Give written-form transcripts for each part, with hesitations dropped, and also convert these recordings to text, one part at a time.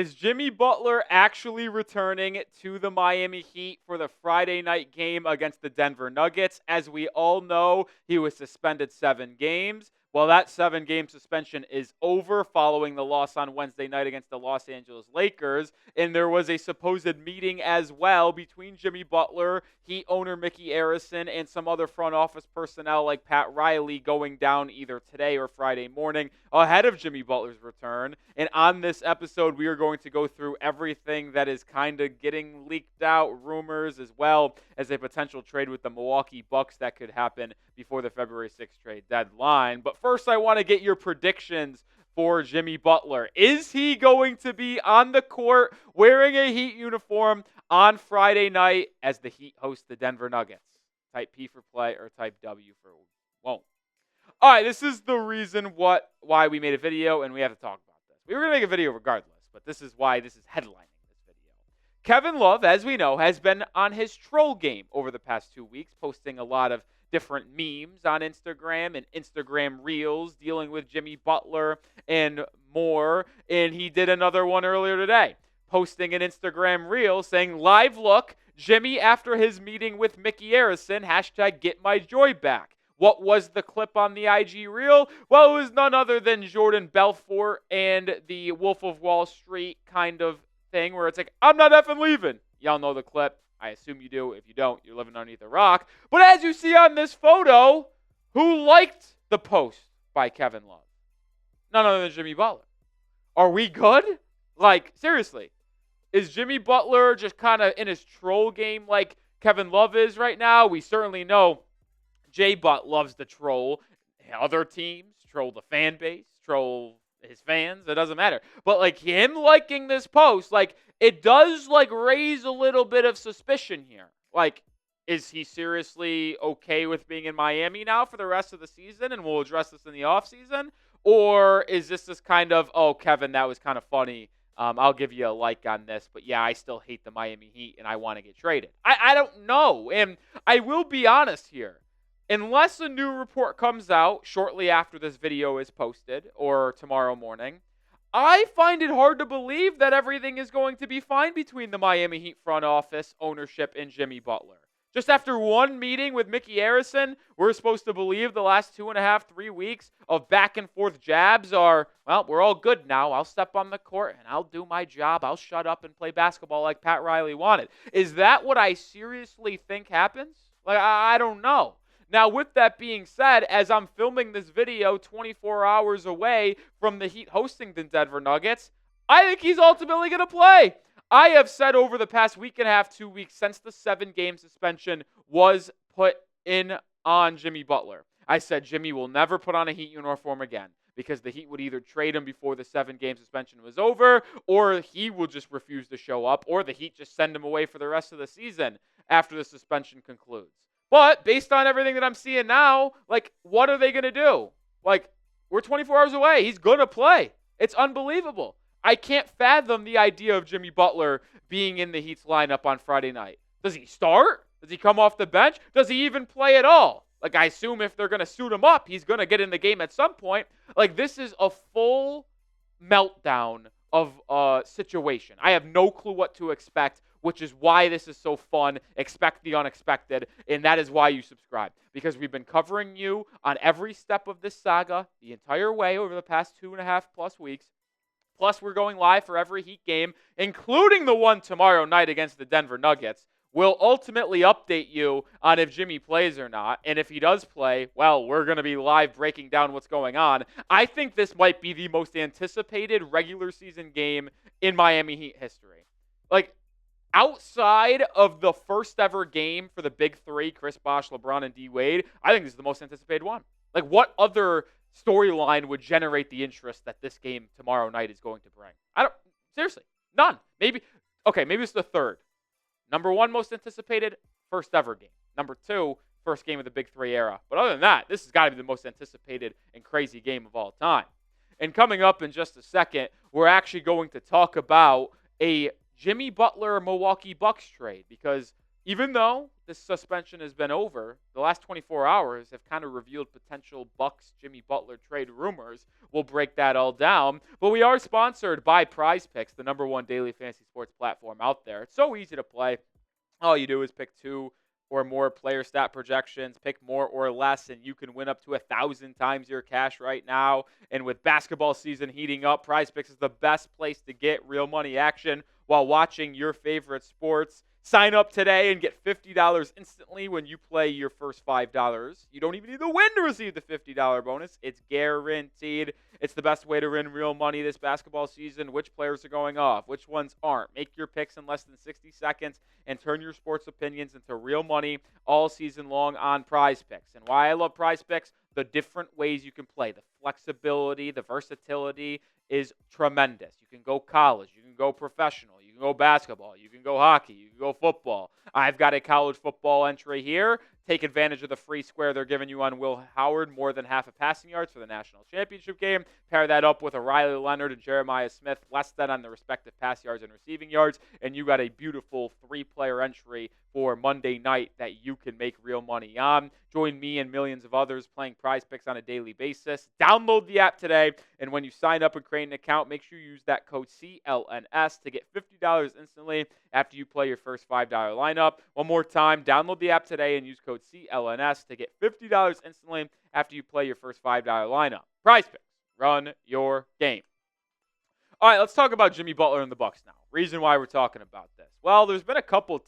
Is Jimmy Butler actually returning to the Miami Heat for the Friday night game against the Denver Nuggets? As we all know, he was suspended 7 games. Well, that 7-game suspension is over following the loss on Wednesday night against the Los Angeles Lakers. And there was a supposed meeting as well between Jimmy Butler, Heat owner Mickey Arison, and some other front office personnel like Pat Riley going down either today or Friday morning ahead of Jimmy Butler's return. And on this episode, we are going to go through everything that is kind of getting leaked out, rumors, as well as a potential trade with the Milwaukee Bucks that could happen before the February 6th trade deadline. But first, I want to get your predictions for Jimmy Butler. Is he going to be on the court wearing a Heat uniform on Friday night as the Heat host the Denver Nuggets? Type P for play or type W for won't. All right, this is the reason why we made a video, and we have to talk about this. We were going to make a video regardless, but this is why this is headlining this video. Kevin Love, as we know, has been on his troll game over the past 2 weeks, posting a lot of different memes on Instagram and Instagram Reels dealing with Jimmy Butler and more. And he did another one earlier today, posting an Instagram Reel saying, "Live look, Jimmy after his meeting with Mickey Arison, hashtag get my joy back." What was the clip on the IG Reel? Well, it was none other than Jordan Belfort and the Wolf of Wall Street kind of thing where it's like, "I'm not effing leaving." Y'all know the clip. I assume you do. If you don't, you're living underneath a rock. But as you see on this photo, who liked the post by Kevin Love? None other than Jimmy Butler. Are we good? Like, seriously. Is Jimmy Butler just kind of in his troll game like Kevin Love is right now? We certainly know J-Butt loves the troll. Other teams troll the fan base, troll his fans. It doesn't matter. But like him liking this post, like it does like raise a little bit of suspicion here. Like, is he seriously okay with being in Miami now for the rest of the season? And we'll address this in the offseason. Or is this kind of, "Oh, Kevin, that was kind of funny. I'll give you a like on this. But yeah, I still hate the Miami Heat and I want to get traded." I don't know. And I will be honest here. Unless a new report comes out shortly after this video is posted or tomorrow morning, I find it hard to believe that everything is going to be fine between the Miami Heat front office, ownership, and Jimmy Butler. Just after one meeting with Mickey Arison, we're supposed to believe the last 2.5, 3 weeks of back and forth jabs are, well, we're all good now. I'll step on the court and I'll do my job. I'll shut up and play basketball like Pat Riley wanted. Is that what I seriously think happens? Like, I don't know. Now, with that being said, as I'm filming this video 24 hours away from the Heat hosting the Denver Nuggets, I think he's ultimately going to play. I have said over the past week and a half, 2 weeks, since the 7-game suspension was put in on Jimmy Butler, I said Jimmy will never put on a Heat uniform again because the Heat would either trade him before the 7-game suspension was over, or he will just refuse to show up, or the Heat just send him away for the rest of the season after the suspension concludes. But based on everything that I'm seeing now, like, what are they going to do? Like, we're 24 hours away. He's going to play. It's unbelievable. I can't fathom the idea of Jimmy Butler being in the Heat's lineup on Friday night. Does he start? Does he come off the bench? Does he even play at all? Like, I assume if they're going to suit him up, he's going to get in the game at some point. Like, this is a full meltdown of a situation. I have no clue what to expect, which is why this is so fun. Expect the unexpected, and that is why you subscribe. Because we've been covering you on every step of this saga the entire way over the past 2.5+ weeks. Plus, we're going live for every Heat game, including the one tomorrow night against the Denver Nuggets. We'll ultimately update you on if Jimmy plays or not. And if he does play, well, we're going to be live breaking down what's going on. I think this might be the most anticipated regular season game in Miami Heat history. Like, outside of the first ever game for the big three, Chris Bosh, LeBron, and D. Wade, I think this is the most anticipated one. Like, what other storyline would generate the interest that this game tomorrow night is going to bring? Seriously, none. Maybe it's the third. Number one most anticipated, first ever game. Number two, first game of the Big Three era. But other than that, this has got to be the most anticipated and crazy game of all time. And coming up in just a second, we're actually going to talk about a Jimmy Butler Milwaukee Bucks trade, because Even though this suspension has been over, the last 24 hours have kind of revealed potential Bucks Jimmy Butler trade rumors. We'll break that all down. But we are sponsored by PrizePicks, the number one daily fantasy sports platform out there. It's so easy to play. All you do is pick two or more player stat projections, pick more or less, and you can win up to 1,000 times your cash right now. And with basketball season heating up, PrizePicks is the best place to get real money action while watching your favorite sports. Sign up today and get $50 instantly when you play your first $5. You don't even need to win to receive the $50 bonus. It's guaranteed. It's the best way to win real money this basketball season. Which players are going off? Which ones aren't? Make your picks in less than 60 seconds and turn your sports opinions into real money all season long on PrizePicks. And why I love PrizePicks, the different ways you can play, the flexibility, the versatility is tremendous. You can go college, you can go professional, you can go basketball, you can go hockey, you can go football. I've got a college football entry here. Take advantage of the free square they're giving you on Will Howard, more than half a passing yards for the national championship game. Pair that up with a Riley Leonard and Jeremiah Smith, less than on the respective pass yards and receiving yards, and you got a beautiful three-player entry for Monday night that you can make real money on. Join me and millions of others playing PrizePicks on a daily basis. Download the app today, and when you sign up and create an account, make sure you use that code CLNS to get $50 instantly after you play your first $5 lineup. One more time, download the app today and use code CLNS to get $50 instantly after you play your first $5 lineup. PrizePicks, run your game. All right, let's talk about Jimmy Butler and the Bucks now. Reason why we're talking about this. Well, there's been a couple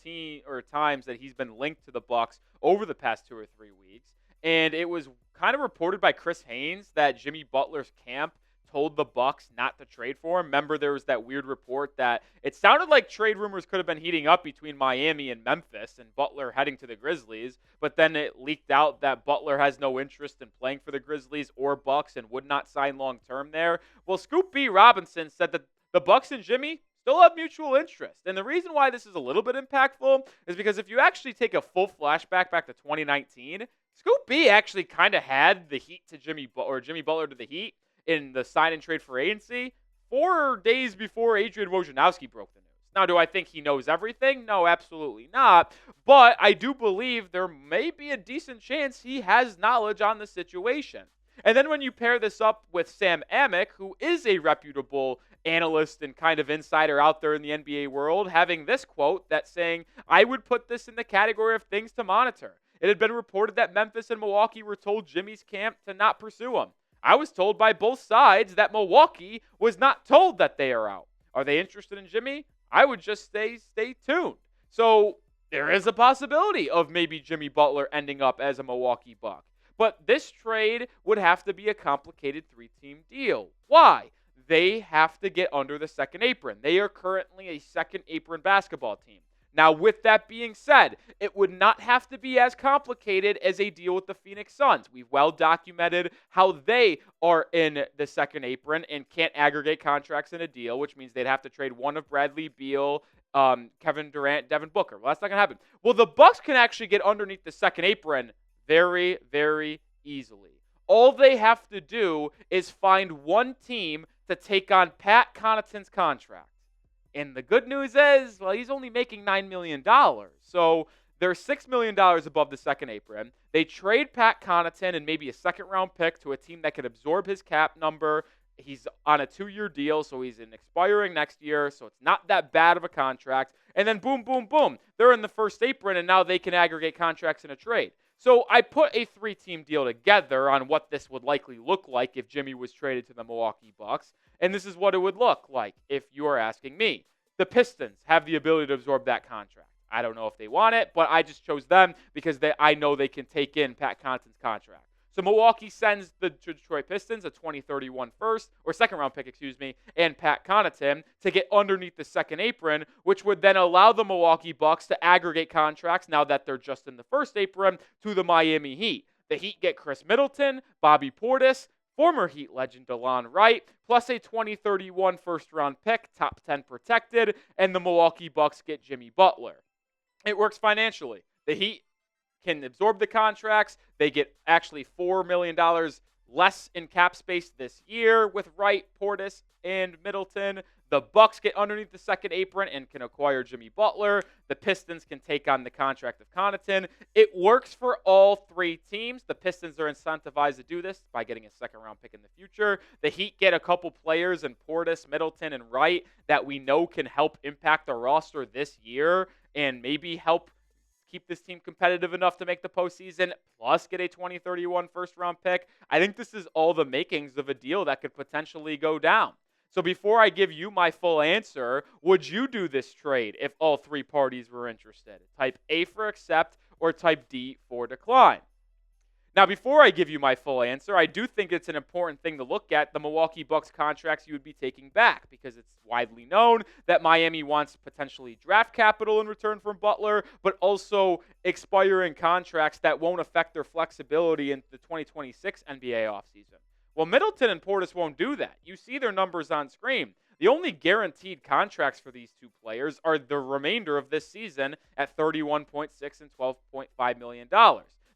times that he's been linked to the Bucks over the past 2 or 3 weeks, and it was kind of reported by Chris Haynes that Jimmy Butler's camp told the Bucks not to trade for him. Remember, there was that weird report that it sounded like trade rumors could have been heating up between Miami and Memphis and Butler heading to the Grizzlies, but then it leaked out that Butler has no interest in playing for the Grizzlies or Bucks and would not sign long-term there. Well, Scoop B. Robinson said that the Bucks and Jimmy still have mutual interest. And the reason why this is a little bit impactful is because if you actually take a full flashback back to 2019, Scoop B actually kind of had the Heat to Jimmy Butler to the Heat in the sign and trade for agency 4 days before Adrian Wojnarowski broke the news. Now, do I think he knows everything? No, absolutely not. But I do believe there may be a decent chance he has knowledge on the situation. And then when you pair this up with Sam Amick, who is a reputable analyst and kind of insider out there in the NBA world, having this quote that's saying, I would put this in the category of things to monitor. It had been reported that Memphis and Milwaukee were told Jimmy's camp to not pursue him. I was told by both sides that Milwaukee was not told that they are out. Are they interested in Jimmy? I would just stay tuned. So there is a possibility of maybe Jimmy Butler ending up as a Milwaukee Buck. But this trade would have to be a complicated 3-team deal. Why? They have to get under the second apron. They are currently a second apron basketball team. Now, with that being said, it would not have to be as complicated as a deal with the Phoenix Suns. We've well documented how they are in the second apron and can't aggregate contracts in a deal, which means they'd have to trade one of Bradley Beal, Kevin Durant, Devin Booker. Well, that's not going to happen. Well, the Bucks can actually get underneath the second apron very, very easily. All they have to do is find one team to take on Pat Connaughton's contract. And the good news is, well, he's only making $9 million. So they're $6 million above the second apron. They trade Pat Connaughton and maybe a second-round pick to a team that could absorb his cap number. He's on a 2-year deal, so he's expiring next year, so it's not that bad of a contract. And then boom, boom, boom. They're in the first apron, and now they can aggregate contracts in a trade. So I put a 3-team deal together on what this would likely look like if Jimmy was traded to the Milwaukee Bucks. And this is what it would look like if you are asking me. The Pistons have the ability to absorb that contract. I don't know if they want it, but I just chose them because I know they can take in Pat Connaughton's contract. So Milwaukee sends the Detroit Pistons a 2031 second-round pick, and Pat Connaughton to get underneath the second apron, which would then allow the Milwaukee Bucks to aggregate contracts now that they're just in the first apron to the Miami Heat. The Heat get Khris Middleton, Bobby Portis, former Heat legend DeLon Wright, plus a 2031 first-round pick, top 10 protected, and the Milwaukee Bucks get Jimmy Butler. It works financially. The Heat can absorb the contracts. They get actually $4 million less in cap space this year with Wright, Portis, and Middleton. The Bucks get underneath the second apron and can acquire Jimmy Butler. The Pistons can take on the contract of Connaughton. It works for all three teams. The Pistons are incentivized to do this by getting a second-round pick in the future. The Heat get a couple players in Portis, Middleton, and Wright that we know can help impact the roster this year and maybe help keep this team competitive enough to make the postseason, plus get a 2031 first-round pick. I think this is all the makings of a deal that could potentially go down. So before I give you my full answer, would you do this trade if all three parties were interested? Type A for accept or type D for decline. Now, before I give you my full answer, I do think it's an important thing to look at the Milwaukee Bucks contracts you would be taking back, because it's widely known that Miami wants potentially draft capital in return from Butler, but also expiring contracts that won't affect their flexibility in the 2026 NBA offseason. Well, Middleton and Portis won't do that. You see their numbers on screen. The only guaranteed contracts for these two players are the remainder of this season at $31.6 and $12.5 million.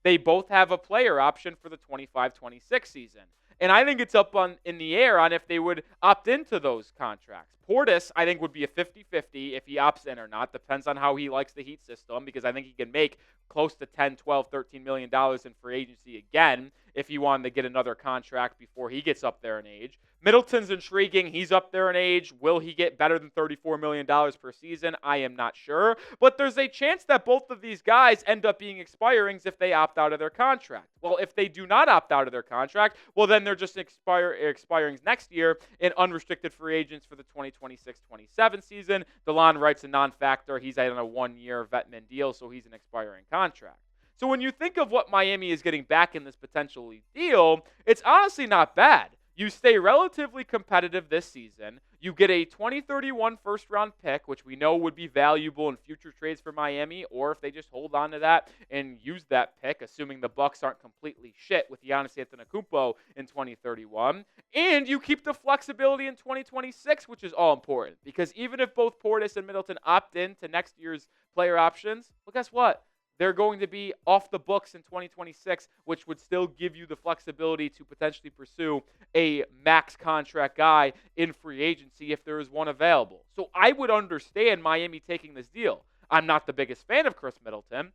They both have a player option for the 25-26 season. And I think it's up in the air on if they would opt into those contracts. Portis, I think, would be a 50-50 if he opts in or not. Depends on how he likes the Heat system, because I think he can make close to $10, $12, $13 million in free agency again if he wanted to get another contract before he gets up there in age. Middleton's intriguing. He's up there in age. Will he get better than $34 million per season? I am not sure. But there's a chance that both of these guys end up being expirings if they opt out of their contract. Well, if they do not opt out of their contract, well, then they're just expirings next year in unrestricted free agents for the 2026-27 season. DeLon Wright's a non-factor. He's on a one-year vetman deal, so he's an expiring contract. So when you think of what Miami is getting back in this potential deal, it's honestly not bad. You stay relatively competitive this season. You get a 2031 first-round pick, which we know would be valuable in future trades for Miami, or if they just hold on to that and use that pick, assuming the Bucks aren't completely shit with Giannis Antetokounmpo in 2031. And you keep the flexibility in 2026, which is all important, because even if both Portis and Middleton opt in to next year's player options, well, guess what? They're going to be off the books in 2026, which would still give you the flexibility to potentially pursue a max contract guy in free agency if there is one available. So I would understand Miami taking this deal. I'm not the biggest fan of Khris Middleton.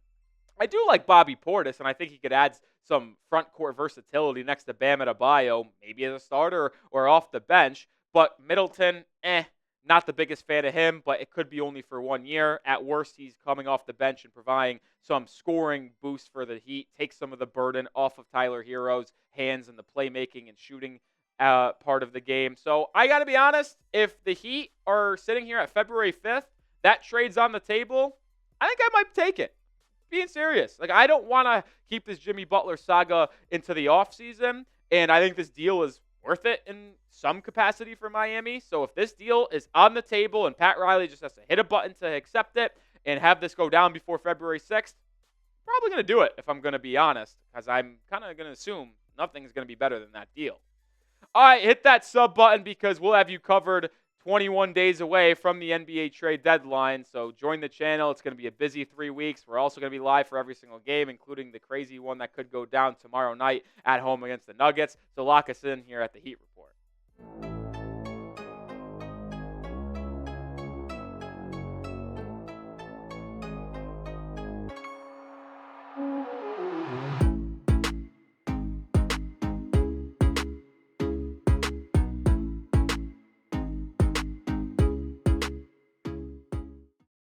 I do like Bobby Portis, and I think he could add some front court versatility next to Bam Adebayo, maybe as a starter or off the bench. But Middleton, not the biggest fan of him, but it could be only for 1 year. At worst, he's coming off the bench and providing some scoring boost for the Heat, take some of the burden off of Tyler Hero's hands in the playmaking and shooting part of the game. So I got to be honest, if the Heat are sitting here at February 5th, that trade's on the table, I think I might take it. Being serious. Like, I don't want to keep this Jimmy Butler saga into the offseason, and I think this deal is worth it in some capacity for Miami. So if this deal is on the table and Pat Riley just has to hit a button to accept it and have this go down before February 6th, probably going to do it if I'm going to be honest, because I'm kind of going to assume nothing's going to be better than that deal. All right, hit that sub button because we'll have you covered 21 days away from the NBA trade deadline. So join the channel. It's going to be a busy 3 weeks. We're also going to be live for every single game, including the crazy one that could go down tomorrow night at home against the Nuggets. So lock us in here at the Heat Report.